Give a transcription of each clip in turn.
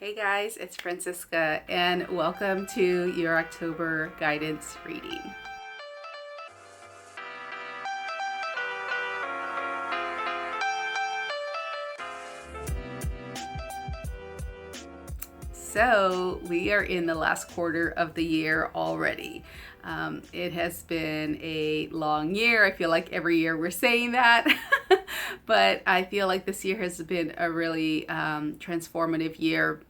Hey guys, it's Francisca, and welcome to your October guidance reading. So we are in the last quarter of the year already. It has been a long year. I feel like every year we're saying that, but I feel like this year has been a really transformative year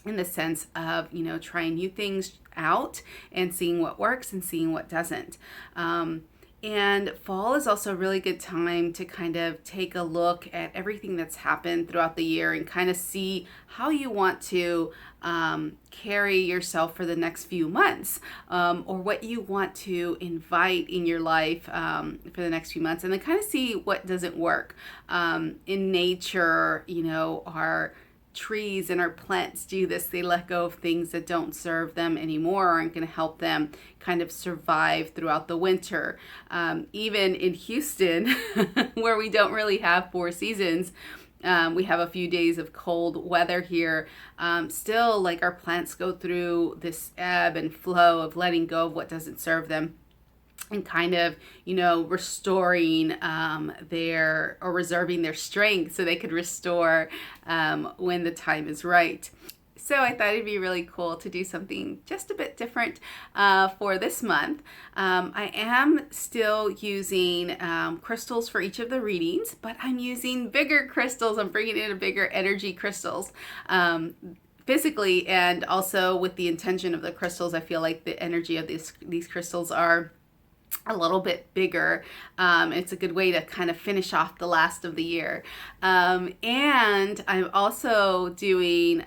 in the sense of, trying new things out and seeing what works and seeing what doesn't. And fall is also a really good time to kind of take a look at everything that's happened throughout the year and kind of see how you want to carry yourself for the next few months, or what you want to invite in your life for the next few months, and then kind of see what doesn't work. In nature, our trees and our plants do this. They let go of things that don't serve them anymore, aren't going to help them kind of survive throughout the winter. Even in Houston, where we don't really have 4 seasons, we have a few days of cold weather here. Still, like, our plants go through this ebb and flow of letting go of what doesn't serve them, and kind of, restoring their, or reserving their strength so they could restore when the time is right. So I thought it'd be really cool to do something just a bit different for this month. I am still using crystals for each of the readings, but I'm using bigger crystals. I'm bringing in bigger energy crystals. Physically, and also with the intention of the crystals, I feel like the energy of these crystals are a little bit bigger. It's a good way to kind of finish off the last of the year. And I'm also doing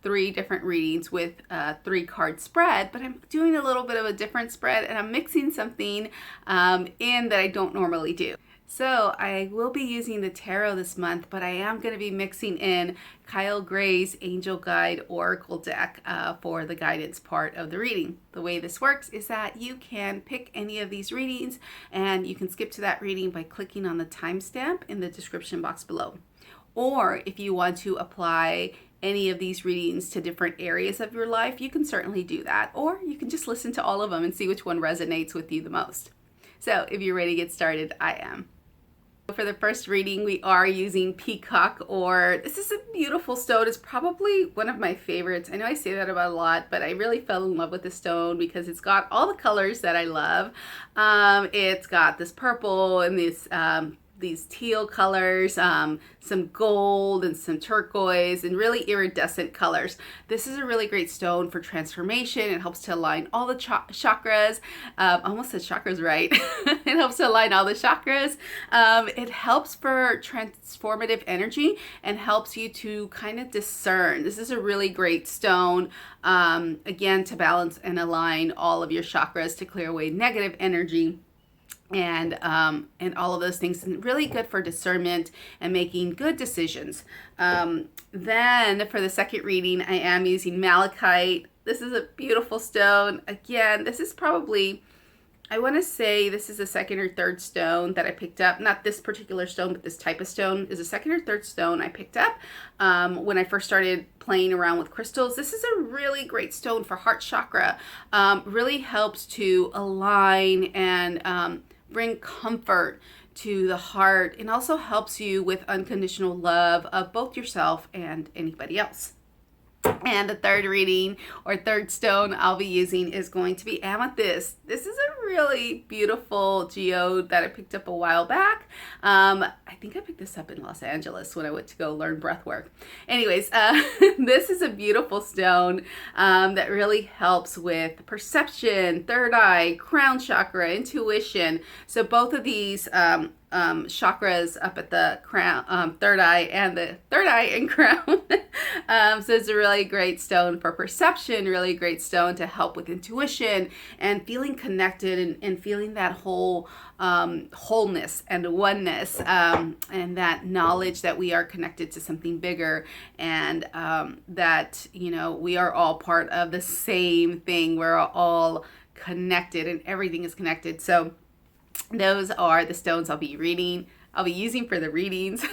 3 different readings with a 3-card spread, but I'm doing a little bit of a different spread, and I'm mixing something in that I don't normally do. So I will be using the tarot this month, but I am going to be mixing in Kyle Gray's Angel Guide Oracle deck for the guidance part of the reading. The way this works is that you can pick any of these readings, and you can skip to that reading by clicking on the timestamp in the description box below. Or if you want to apply any of these readings to different areas of your life, you can certainly do that. Or you can just listen to all of them and see which one resonates with you the most. So if you're ready to get started, I am. For the first reading, we are using Peacock Ore. This is a beautiful stone. It's probably one of my favorites. I know I say that about a lot, but I really fell in love with this stone because it's got all the colors that I love. It's got this purple and these teal colors, some gold and some turquoise, and really iridescent colors. This is a really great stone for transformation. It helps to align all the chakras. Almost said chakras right. It helps to align all the chakras. It helps for transformative energy and helps you to kind of discern. This is a really great stone, again, to balance and align all of your chakras, to clear away negative energy and all of those things, and really good for discernment and making good decisions. Then for the second reading, I am using Malachite. This is a beautiful stone. Again, this is probably, I want to say this is the second or third stone that I picked up. Not this particular stone, but this type of stone is a second or third stone I picked up when I first started playing around with crystals. This is a really great stone for heart chakra. Really helps to align and bring comfort to the heart, and also helps you with unconditional love of both yourself and anybody else. And the third reading, or third stone I'll be using, is going to be Amethyst. This is a really beautiful geode that I picked up a while back. I think I picked this up in Los Angeles when I went to go learn breath work. Anyways, this is a beautiful stone that really helps with perception, third eye, crown chakra, intuition. So both of these chakras up at the crown, third eye and crown. So it's a really great stone for perception, really great stone to help with intuition and feeling connected, and feeling that wholeness and oneness, and that knowledge that we are connected to something bigger, and that, we are all part of the same thing. We're all connected, and everything is connected. So those are the stones I'll be using for the readings.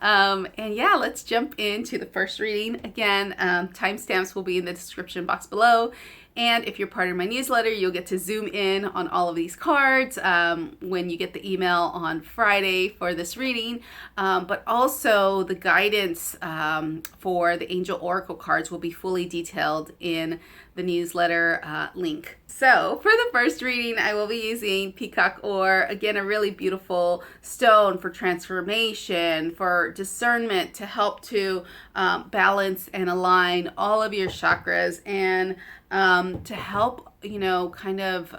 And yeah, let's jump into the first reading. Again, timestamps will be in the description box below. And if you're part of my newsletter, you'll get to zoom in on all of these cards when you get the email on Friday for this reading. But also the guidance for the Angel Oracle cards will be fully detailed in the newsletter link. So for the first reading, I will be using Peacock Ore. Again, a really beautiful stone for transformation, for discernment, to help to balance and align all of your chakras, and to help, kind of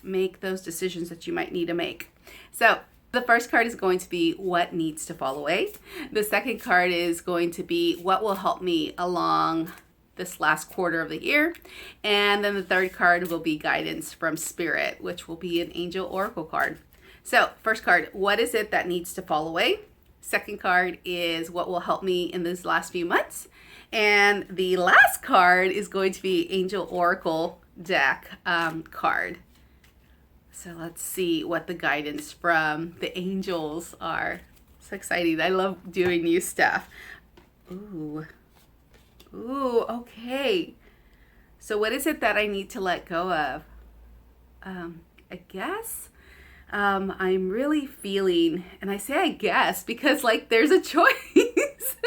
make those decisions that you might need to make. So the first card is going to be what needs to fall away. The second card is going to be what will help me along this last quarter of the year. And then the third card will be guidance from Spirit, which will be an Angel Oracle card. So first card, what is it that needs to fall away? Second card is what will help me in these last few months. And the last card is going to be Angel Oracle deck card. So let's see what the guidance from the angels are. So exciting. I love doing new stuff. Ooh, okay. So what is it that I need to let go of? I guess I'm really feeling, and I say I guess because there's a choice.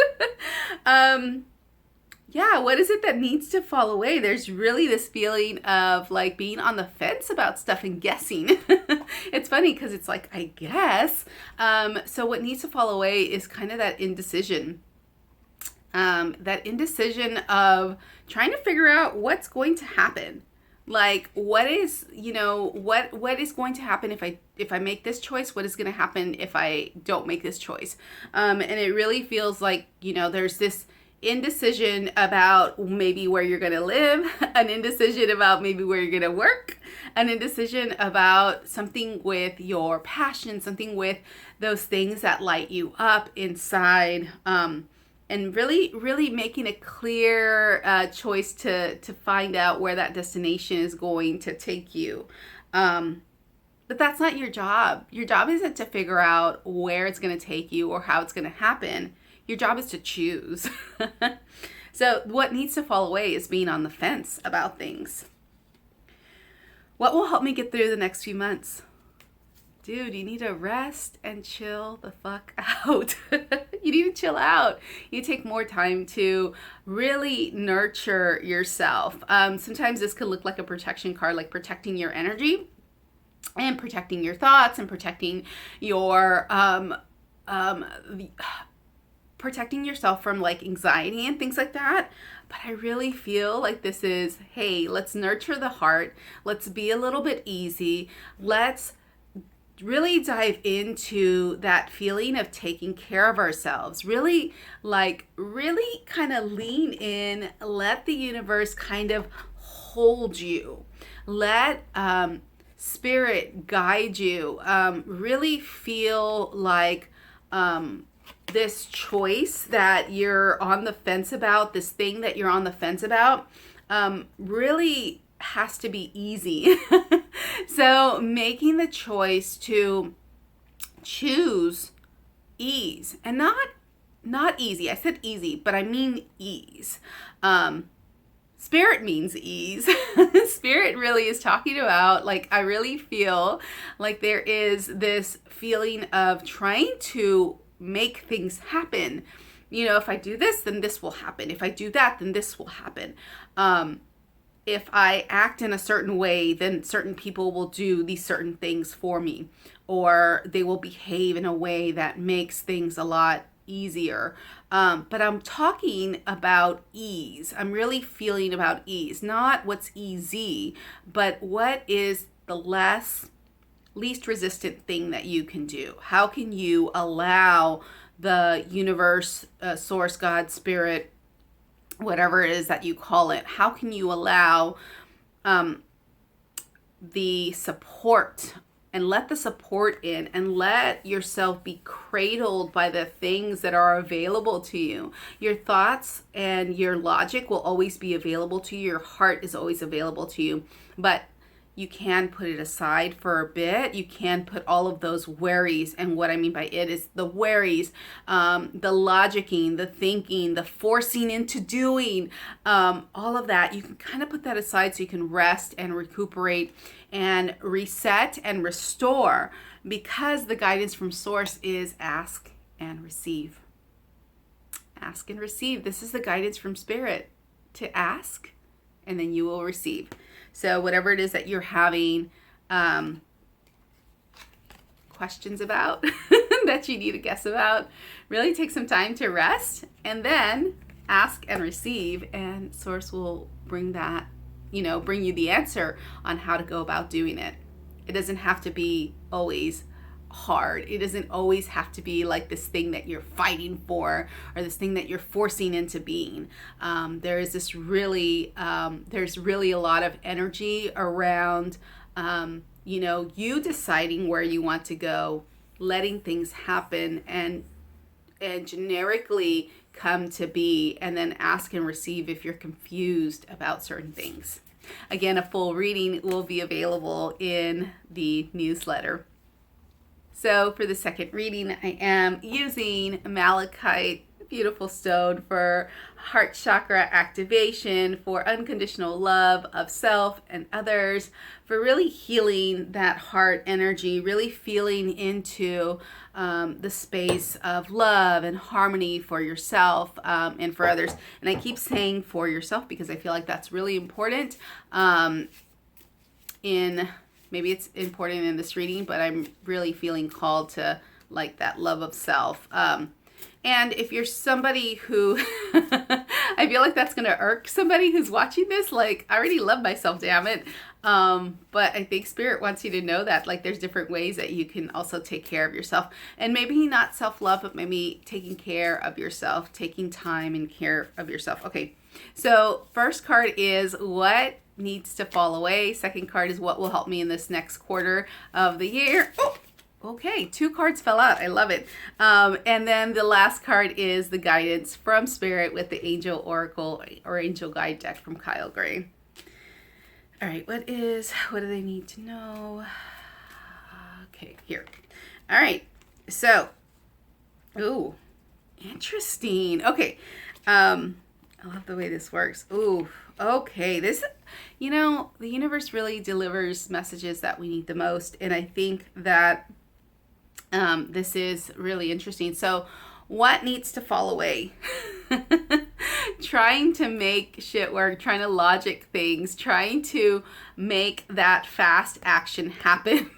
Yeah, what is it that needs to fall away? There's really this feeling of being on the fence about stuff and guessing. It's funny because it's I guess. So what needs to fall away is kind of that indecision. That indecision of trying to figure out what's going to happen. What is, what is going to happen if I make this choice? What is going to happen if I don't make this choice? And it really feels there's this indecision about maybe where you're going to live, an indecision about maybe where you're going to work, an indecision about something with your passion, something with those things that light you up inside, and really making a clear choice to find out where that destination is going to take you. But that's not your job. Your job isn't to figure out where it's going to take you or how it's going to happen. Your job is to choose. So what needs to fall away is being on the fence about things. What will help me get through the next few months? Dude, you need to rest and chill the fuck out. You need to chill out. You take more time to really nurture yourself. Sometimes this could look like a protection card, like protecting your energy and protecting your thoughts and protecting your protecting yourself from anxiety and things like that. But I really feel this is, hey, let's nurture the heart. Let's be a little bit easy. Let's really dive into that feeling of taking care of ourselves. Really kind of lean in, let the universe kind of hold you. Let Spirit guide you. Really feel this choice that you're on the fence about, this thing that you're on the fence about, really has to be easy. So making the choice to choose ease, and not easy. I said easy, but I mean ease. Spirit means ease. Spirit really is talking about, I really feel there is this feeling of trying to make things happen. If I do this, then this will happen. If I do that, then this will happen. If I act in a certain way, then certain people will do these certain things for me, or they will behave in a way that makes things a lot easier. But I'm talking about ease. I'm really feeling about ease, not what's easy, but what is the least resistant thing that you can do. How can you allow the universe, source, God, Spirit, whatever it is that you call it, how can you allow the support, and let the support in, and let yourself be cradled by the things that are available to you. Your thoughts and your logic will always be available to you. Your heart is always available to you. But you can put it aside for a bit. You can put all of those worries, and what I mean by it is the worries, the logicking, the thinking, the forcing into doing, all of that. You can kind of put that aside so you can rest and recuperate and reset and restore, because the guidance from source is ask and receive. Ask and receive. This is the guidance from spirit, to ask and then you will receive. So whatever it is that you're having questions about, that you need to guess about, really take some time to rest and then ask and receive, and source will bring that, bring you the answer on how to go about doing it. It doesn't have to be always hard. It doesn't always have to be like this thing that you're fighting for or this thing that you're forcing into being. There's really a lot of energy around, you deciding where you want to go, letting things happen and generically come to be, and then ask and receive if you're confused about certain things. Again, a full reading will be available in the newsletter. So for the second reading, I am using malachite, beautiful stone, for heart chakra activation, for unconditional love of self and others, for really healing that heart energy, really feeling into the space of love and harmony for yourself and for others. And I keep saying for yourself because I feel like that's really important maybe it's important in this reading, but I'm really feeling called to like that love of self. And if you're somebody who, I feel like that's going to irk somebody who's watching this, like, I already love myself, damn it. But I think Spirit wants you to know that, like, there's different ways that you can also take care of yourself. And maybe not self-love, but maybe taking care of yourself, taking time and care of yourself. Okay, so first card is what needs to fall away. Second card is what will help me in this next quarter of the year. Oh, okay, 2 cards fell out. I love it. And then the last card is the guidance from Spirit with the Angel Oracle or Angel Guide deck from Kyle Gray. All right, what do they need to know? Okay, here. All right, so, ooh, interesting. Okay, I love the way this works. Ooh, okay, this, the universe really delivers messages that we need the most, and I think that this is really interesting. So, what needs to fall away? Trying to make shit work, trying to logic things, trying to make that fast action happen.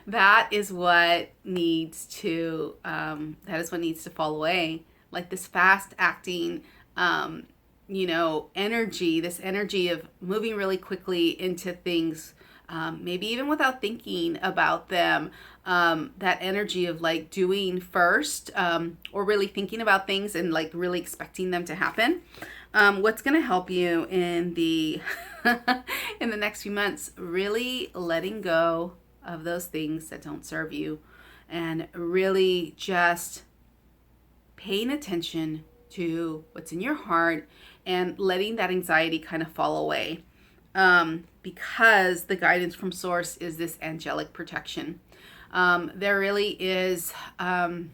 That is what needs to fall away. Like this fast acting, energy, this energy of moving really quickly into things, maybe even without thinking about them, that energy of like doing first, or really thinking about things and like really expecting them to happen. What's going to help you in the in the next few months, really letting go of those things that don't serve you and really just paying attention to what's in your heart and letting that anxiety kind of fall away. Because the guidance from Source is this angelic protection. There really is, I'm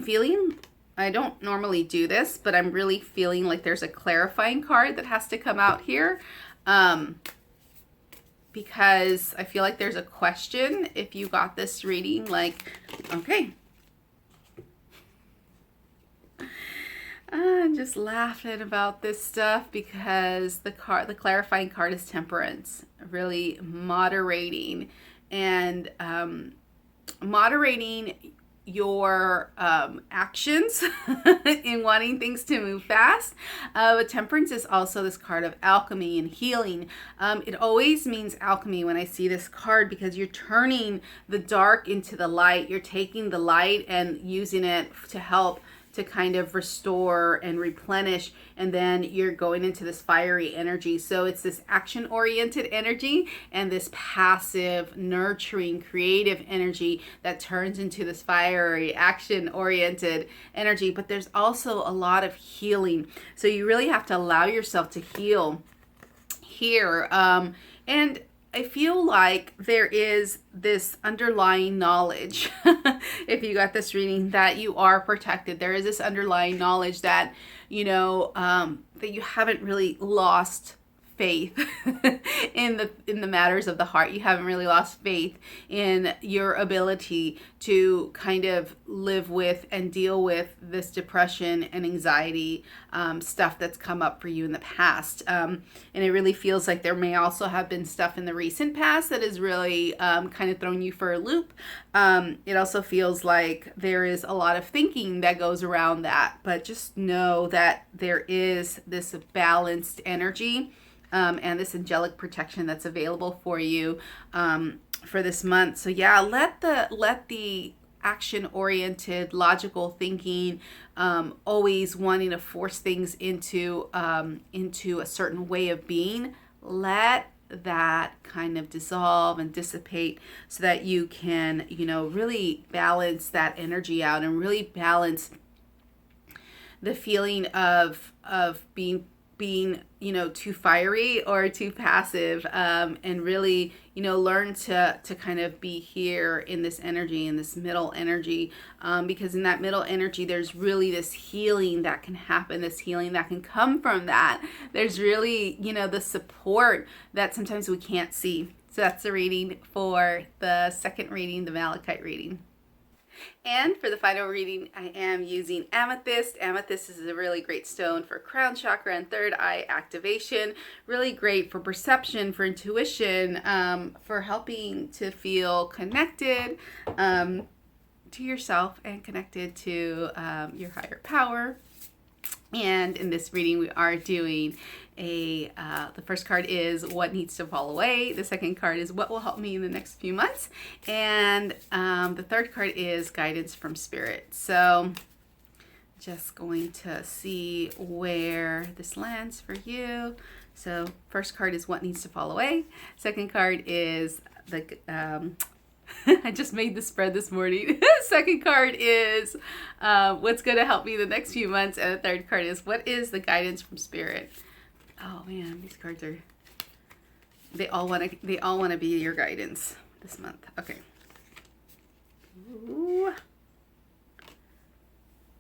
feeling, I don't normally do this, but I'm really feeling like there's a clarifying card that has to come out here. Because I feel like there's a question if you got this reading, like, okay. I'm just laughing about this stuff because the clarifying card is Temperance, really moderating and moderating your actions in wanting things to move fast. But Temperance is also this card of alchemy and healing. It always means alchemy when I see this card because you're turning the dark into the light. You're taking the light and using it to help to kind of restore and replenish, and then you're going into this fiery energy. So it's this action-oriented energy and this passive, nurturing, creative energy that turns into this fiery, action-oriented energy. But there's also a lot of healing. So you really have to allow yourself to heal here. And I feel like there is this underlying knowledge, if you got this reading, that you are protected. There is this underlying knowledge that, that you haven't really lost faith in the matters of the heart. You haven't really lost faith in your ability to kind of live with and deal with this depression and anxiety stuff that's come up for you in the past. And it really feels like there may also have been stuff in the recent past that has really kind of thrown you for a loop. It also feels like there is a lot of thinking that goes around that, but just know that there is this balanced energy and this angelic protection that's available for you for this month. So yeah, let the action-oriented, logical thinking, always wanting to force things into a certain way of being, let that kind of dissolve and dissipate so that you can, really balance that energy out and really balance the feeling of being too fiery or too passive, and really, learn to kind of be here in this energy, in this middle energy, because in that middle energy, there's really this healing that can happen, this healing that can come from that. There's really, the support that sometimes we can't see. So that's the reading for the second reading, the Malachite reading. And for the final reading, I am using Amethyst. Amethyst is a really great stone for crown chakra and third eye activation. Really great for perception, for intuition, for helping to feel connected to yourself and connected to your higher power. And in this reading, we are doing the first card is what needs to fall away. The second card is what will help me in the next few months. And the third card is guidance from spirit. So just going to see where this lands for you. So first card is what needs to fall away. Second card is the I just made the spread this morning. Second card is what's going to help me the next few months. And the third card is what is the guidance from spirit. Oh man, these cards are, they all want to be your guidance this month. Okay. Ooh.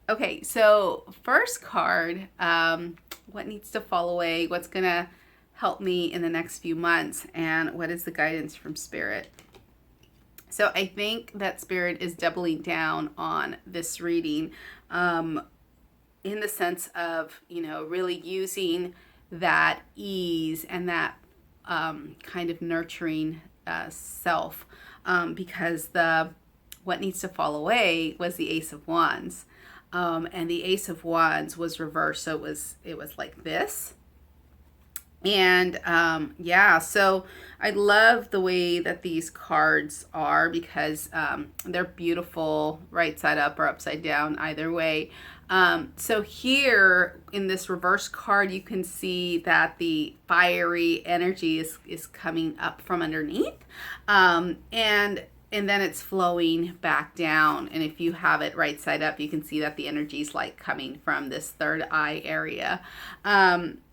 Okay, so first card, what needs to fall away? What's going to help me in the next few months? And what is the guidance from spirit? So I think that spirit is doubling down on this reading in the sense of, really using that ease and that kind of nurturing self, because what needs to fall away was the Ace of Wands, and the Ace of Wands was reversed, so it was like this. And so I love the way that these cards are, because they're beautiful right side up or upside down, either way. So here in this reverse card, you can see that the fiery energy is coming up from underneath, and then it's flowing back down. And if you have it right side up, you can see that the energy is like coming from this third eye area.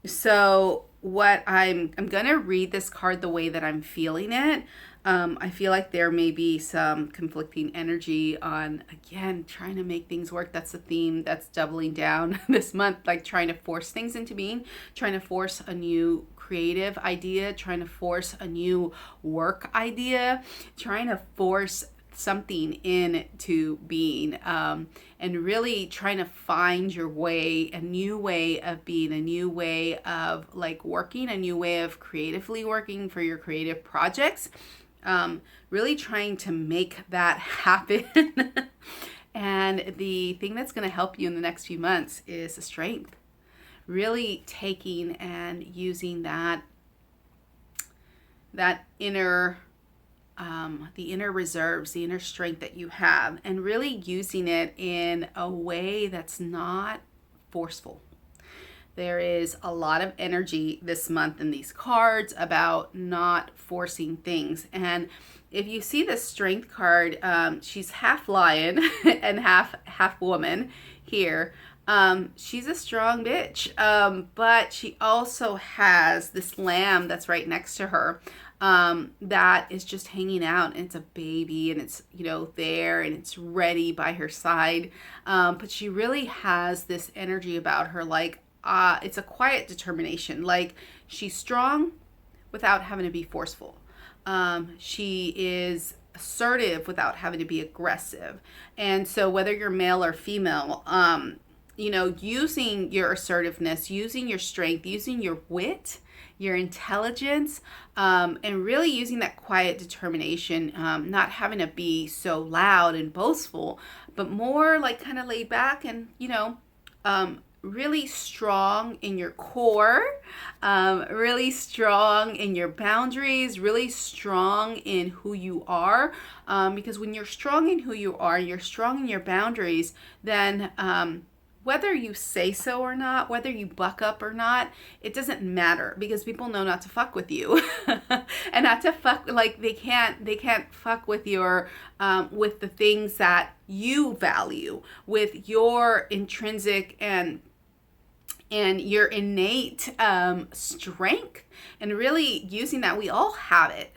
So what I'm going to read this card the way that I'm feeling it. I feel like there may be some conflicting energy on, again, trying to make things work. That's the theme that's doubling down this month, like trying to force things into being, trying to force a new creative idea, trying to force a new work idea, trying to force something into being, and really trying to find your way, a new way of being, a new way of like working, a new way of creatively working for your creative projects, really trying to make that happen. And the thing that's going to help you in the next few months is the strength, really taking and using that inner the inner reserves, the inner strength that you have, and really using it in a way that's not forceful. There is a lot of energy this month in these cards about not forcing things. And if you see the strength card, she's half lion and half woman here. She's a strong bitch, but she also has this lamb that's right next to her, that is just hanging out, and it's a baby, and it's, you know, there, and it's ready by her side. But she really has this energy about her, like, it's a quiet determination. Like, she's strong without having to be forceful. She is assertive without having to be aggressive. And so whether you're male or female, you know, using your assertiveness, using your strength, using your wit, your intelligence, and really using that quiet determination, not having to be so loud and boastful, but more like kind of laid back and, you know, really strong in your core, really strong in your boundaries, really strong in who you are. Because when you're strong in who you are, you're strong in your boundaries, then whether you say so or not, whether you buck up or not, it doesn't matter, because people know not to fuck with you. And not to fuck, like, they can't fuck with your with the things that you value, with your intrinsic and your innate strength, and really using that. We all have it.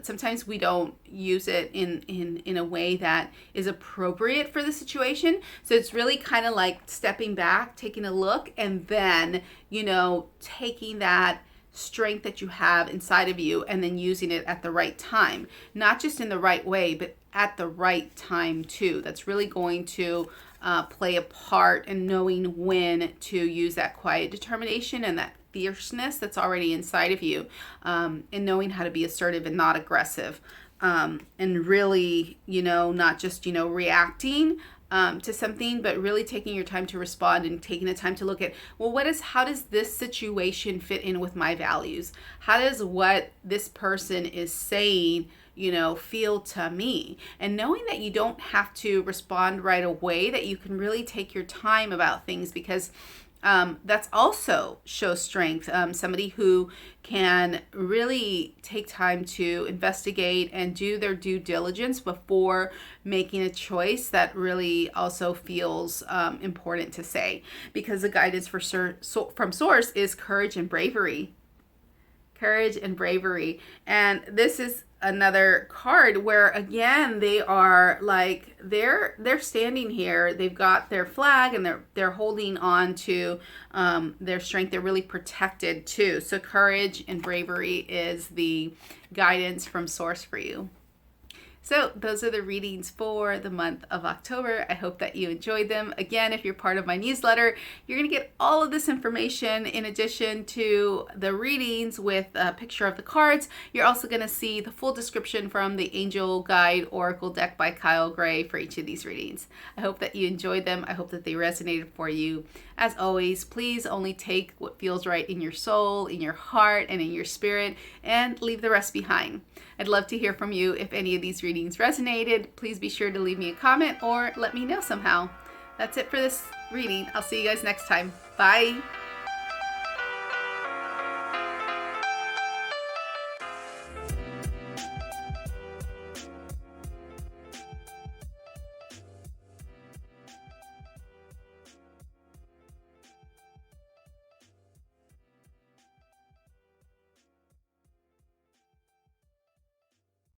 Sometimes we don't use it in a way that is appropriate for the situation. So it's really kind of like stepping back, taking a look, and then, you know, taking that strength that you have inside of you and then using it at the right time. Not just in the right way, but at the right time too. That's really going to play a part in knowing when to use that quiet determination and that fierceness that's already inside of you, and knowing how to be assertive and not aggressive, and really, you know, not just, you know, reacting to something, but really taking your time to respond and taking the time to look at, well, how does this situation fit in with my values? How does what this person is saying, you know, feel to me? And knowing that you don't have to respond right away, that you can really take your time about things, because that's also shows strength. Somebody who can really take time to investigate and do their due diligence before making a choice, that really also feels important to say, because the guidance from Source is courage and bravery. Courage and bravery. And this is another card where, again, they are like, they're standing here, they've got their flag, and they're holding on to their strength. They're really protected too. So courage and bravery is the guidance from Source for you. So those are the readings for the month of October. I hope that you enjoyed them. Again, if you're part of my newsletter, you're going to get all of this information in addition to the readings with a picture of the cards. You're also going to see the full description from the Angel Guide Oracle deck by Kyle Gray for each of these readings. I hope that you enjoyed them. I hope that they resonated for you. As always, please only take what feels right in your soul, in your heart, and in your spirit, and leave the rest behind. I'd love to hear from you. If any of these readings resonated, please be sure to leave me a comment or let me know somehow. That's it for this reading. I'll see you guys next time. Bye.